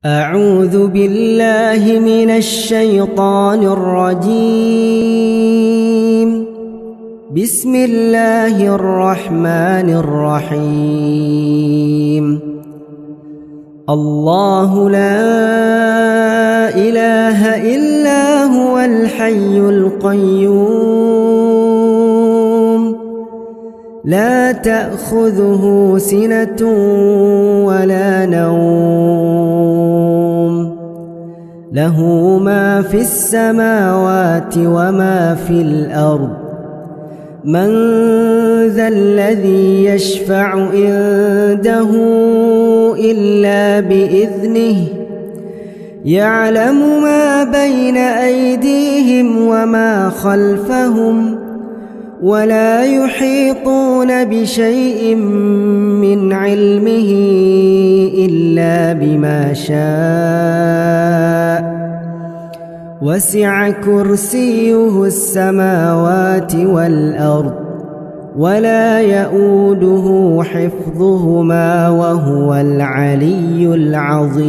أعوذ بالله من الشيطان الرجيم. بسم الله الرحمن الرحيم. الله لا إله إلا هو الحي القيوم لا تأخذه سنة ولا نوم له ما في السماوات وما في الأرض من ذا الذي يشفع عنده إلا بإذنه يعلم ما بين أيديهم وما خلفهم ولا يحيطون بشيء من علمه إلا بما شاء وسع كرسيه السماوات والأرض ولا يؤوده حفظهما وهو العلي العظيم.